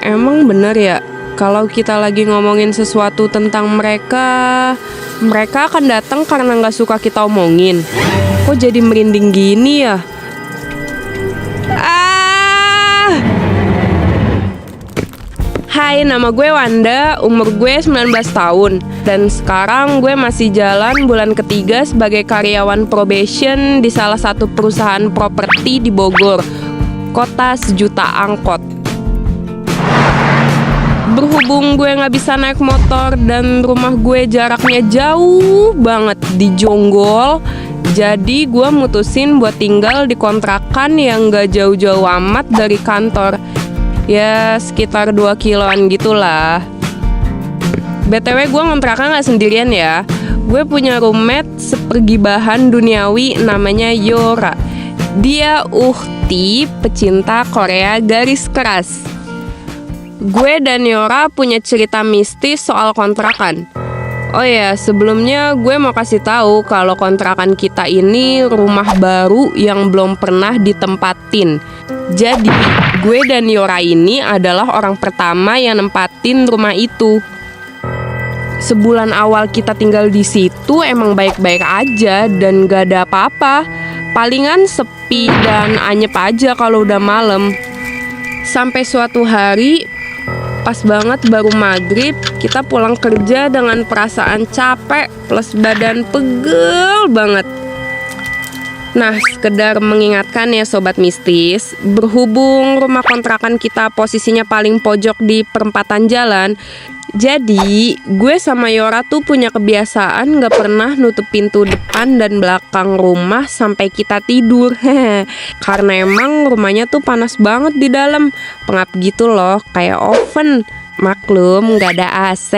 emang bener ya, kalau kita lagi ngomongin sesuatu tentang mereka akan datang karena nggak suka kita omongin. Kok jadi merinding gini ya? Hai, nama gue Wanda, umur gue 19 tahun. Dan sekarang gue masih jalan bulan ketiga sebagai karyawan probation di salah satu perusahaan properti di Bogor, kota sejuta angkot. Berhubung gue gak bisa naik motor dan rumah gue jaraknya jauh banget di Jonggol, jadi gue mutusin buat tinggal di kontrakan yang gak jauh-jauh amat dari kantor. Ya sekitar 2 kiloan gitulah. BTW gue ngontraknya gak sendirian ya. Gue punya roommate sepergibahan duniawi namanya Yora. Dia uhti pecinta Korea garis keras. Gue dan Yora punya cerita mistis soal kontrakan. Oh ya, sebelumnya gue mau kasih tahu kalau kontrakan kita ini rumah baru yang belum pernah ditempatin. Jadi, gue dan Yora ini adalah orang pertama yang nempatin rumah itu. Sebulan awal kita tinggal di situ emang baik-baik aja dan gak ada apa-apa. Palingan sepi dan anyep aja kalau udah malam. Sampai suatu hari, pas banget baru maghrib, kita pulang kerja dengan perasaan capek plus badan pegel banget. Nah, sekedar mengingatkan ya sobat mistis, berhubung rumah kontrakan kita posisinya paling pojok di perempatan jalan, jadi gue sama Yora tuh punya kebiasaan gak pernah nutup pintu depan dan belakang rumah sampai kita tidur. Karena emang rumahnya tuh panas banget di dalam, pengap gitu loh, kayak oven. Maklum gak ada AC.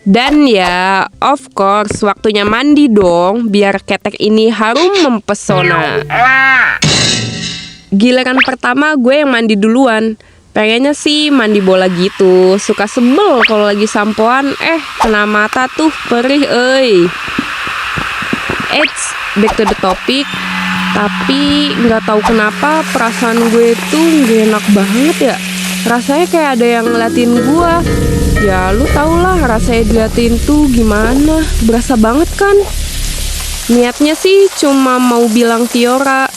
Dan ya, of course, waktunya mandi dong, biar ketek ini harum mempesona. Giliran pertama gue yang mandi duluan. Pengennya sih mandi bola gitu, suka sebel kalau lagi sampoan, kena mata tuh perih euy. Back to the topic. Tapi nggak tahu kenapa perasaan gue tuh gak enak banget ya. Rasanya kayak ada yang ngeliatin gue. Ya lu tau lah rasanya diliatin tuh gimana. Berasa banget kan. Niatnya sih cuma mau bilang ke Yora,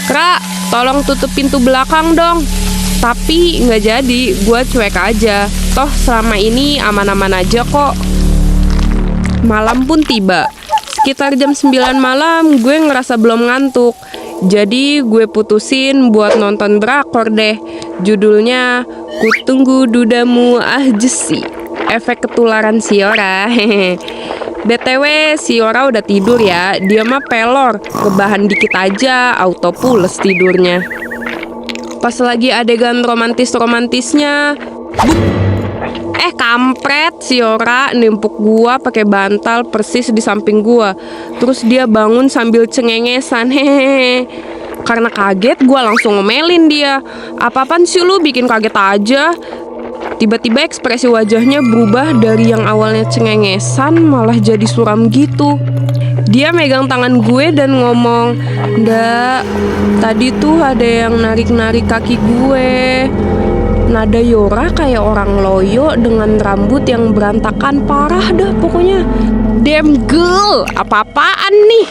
"Kra, tolong tutup pintu belakang dong." Tapi nggak jadi, gue cuek aja. Toh selama ini aman-aman aja kok. Malam pun tiba. Sekitar jam 9 malam gue ngerasa belum ngantuk. Jadi gue putusin buat nonton drakor deh. Judulnya Kutunggu Dudamu Jesi. Efek ketularan si Yora. BTW si Yora udah tidur ya. Dia mah pelor, rebahan dikit aja auto pules tidurnya. Pas lagi adegan romantisnya, kampret si Yora nimpuk gua pakai bantal persis di samping gua. Terus dia bangun sambil cengengesan. Karena kaget gua langsung ngomelin dia. "Apa-apaan sih lu, bikin kaget aja." Tiba-tiba ekspresi wajahnya berubah dari yang awalnya cengengesan malah jadi suram gitu. Dia megang tangan gue dan ngomong, "Nggak, tadi tuh ada yang narik-narik kaki gue." Nada Yora kayak orang loyo dengan rambut yang berantakan parah dah pokoknya. Damn girl, apa-apaan nih?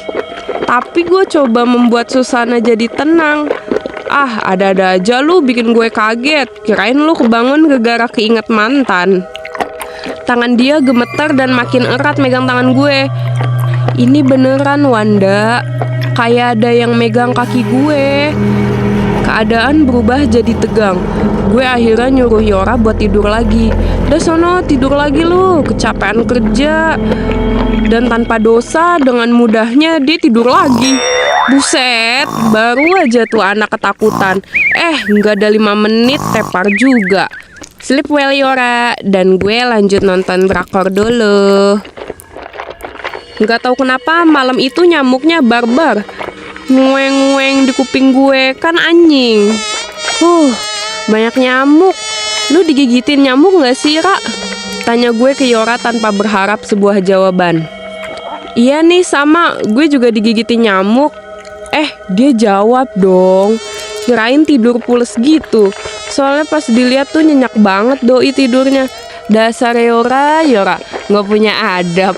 Tapi gue coba membuat suasana jadi tenang. Ada-ada aja lu bikin gue kaget. Kirain lu kebangun gara-gara keinget mantan. Tangan dia gemeter dan makin erat megang tangan gue. Ini beneran Wanda, kayak ada yang megang kaki gue. Keadaan berubah jadi tegang. Gue akhirnya nyuruh Yora buat tidur lagi. "Udah sono tidur lagi lu, kecapean kerja." Dan tanpa dosa dengan mudahnya dia tidur lagi. Buset, baru aja tuh anak ketakutan. Nggak ada 5 menit tepar juga. Sleep well Yora. Dan gue lanjut nonton drakor dulu. Nggak tahu kenapa malam itu nyamuknya barbar. Ngueng-ngueng di kuping gue, kan anjing. Banyak nyamuk. Lu digigitin nyamuk gak sih, Ra? Tanya gue ke Yora tanpa berharap sebuah jawaban. "Iya nih sama, gue juga digigitin nyamuk." Dia jawab dong. Kirain tidur pules gitu. Soalnya pas dilihat tuh nyenyak banget doi tidurnya. Dasar Yora, nggak punya adab.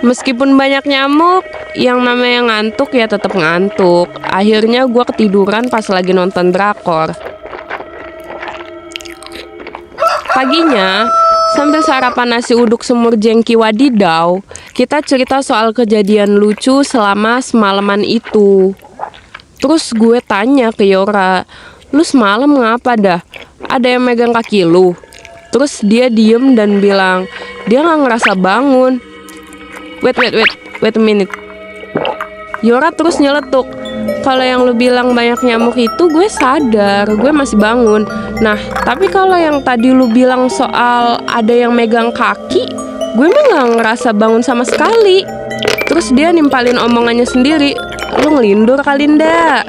Meskipun banyak nyamuk, yang namanya ngantuk ya tetap ngantuk. Akhirnya gue ketiduran pas lagi nonton drakor. Paginya, sambil sarapan nasi uduk semur jengki wadidaw, kita cerita soal kejadian lucu selama semalaman itu. Terus gue tanya ke Yora, "Lu semalam ngapa dah? Ada yang megang kaki lu?" Terus dia diem dan bilang, dia gak ngerasa bangun. Wait a minute. Yora terus nyeletuk, "Kalau yang lu bilang banyak nyamuk itu gue sadar, gue masih bangun. Nah, tapi kalau yang tadi lu bilang soal ada yang megang kaki, gue mah gak ngerasa bangun sama sekali." Terus dia nimpalin omongannya sendiri, "Lu ngelindur kali ndak?"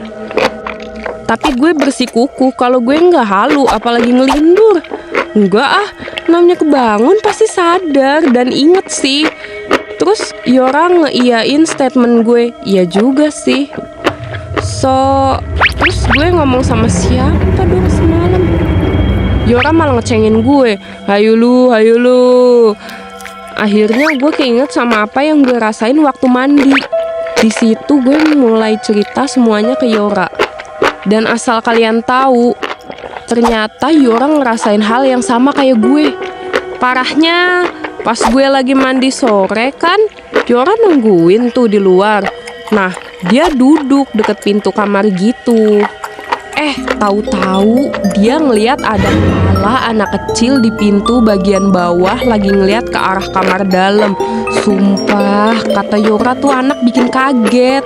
Tapi gue bersikukuh kalau gue nggak halu, apalagi ngelindur. Enggak ah, namanya kebangun pasti sadar dan inget sih. Terus Yora ngeiyain statement gue, iya juga sih. Terus gue ngomong sama siapa dong semalam? Yora malah ngecengin gue, hayu lu. Akhirnya gue keinget sama apa yang gue rasain waktu mandi. Di situ gue mulai cerita semuanya ke Yora. Dan asal kalian tahu, ternyata Yora ngerasain hal yang sama kayak gue. Parahnya, pas gue lagi mandi sore kan, Yora nungguin tuh di luar. Nah, dia duduk deket pintu kamar gitu. Tahu-tahu dia ngeliat ada kepala anak kecil di pintu bagian bawah lagi ngeliat ke arah kamar dalam. Sumpah, kata Yora tuh anak bikin kaget.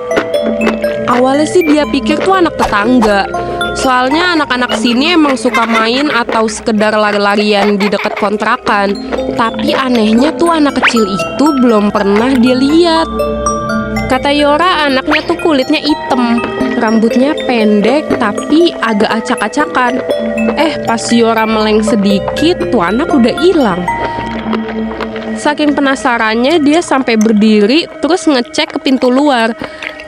Awalnya sih dia pikir tuh anak tetangga. Soalnya anak-anak sini emang suka main atau sekedar lari-larian di dekat kontrakan. Tapi anehnya tuh anak kecil itu belum pernah dia lihat. Kata Yora anaknya tuh kulitnya hitam, rambutnya pendek tapi agak acak-acakan. Pas Yora meleng sedikit tuh anak udah hilang. Saking penasarannya dia sampai berdiri terus ngecek ke pintu luar.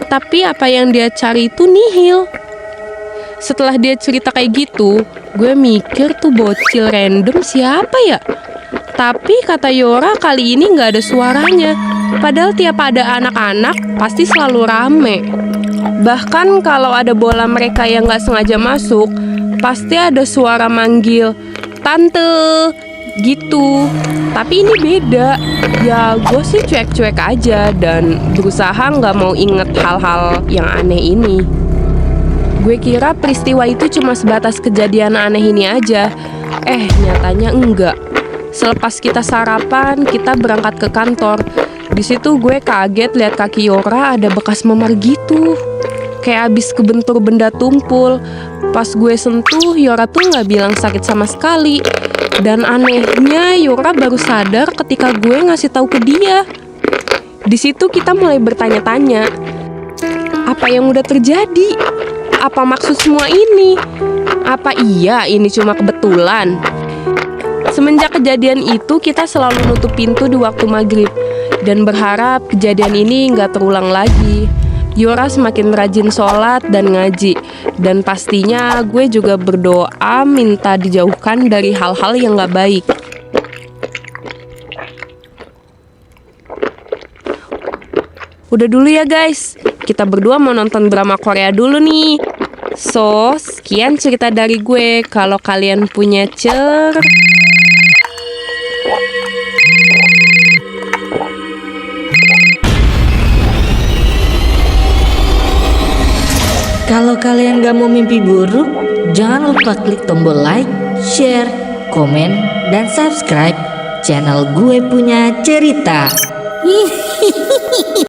Tapi apa yang dia cari itu nihil. Setelah dia cerita kayak gitu, gue mikir tuh bocil random siapa ya? Tapi kata Yora kali ini gak ada suaranya. Padahal tiap ada anak-anak pasti selalu rame. Bahkan kalau ada bola mereka yang gak sengaja masuk, pasti ada suara manggil, "Tante," gitu. Tapi ini beda. Ya gue sih cuek-cuek aja dan berusaha gak mau inget hal-hal yang aneh ini. Gue kira peristiwa itu cuma sebatas kejadian aneh ini aja. Nyatanya enggak. Selepas kita sarapan, kita berangkat ke kantor. Di situ gue kaget lihat kaki Yora ada bekas memar gitu. Kayak abis kebentur benda tumpul. Pas gue sentuh, Yora tuh nggak bilang sakit sama sekali. Dan anehnya, Yora baru sadar ketika gue ngasih tahu ke dia. Di situ kita mulai bertanya-tanya, apa yang udah terjadi? Apa maksud semua ini? Apa iya ini cuma kebetulan? Semenjak kejadian itu kita selalu nutup pintu di waktu maghrib dan berharap kejadian ini nggak terulang lagi. Yora semakin rajin sholat dan ngaji, dan pastinya gue juga berdoa minta dijauhkan dari hal-hal yang nggak baik. Udah dulu ya guys, kita berdua mau nonton drama Korea dulu nih. Sekian cerita dari gue. Kalau kalian punya Kalau kalian gak mau mimpi buruk, jangan lupa klik tombol like, share, komen, dan subscribe channel Gue Punya Cerita.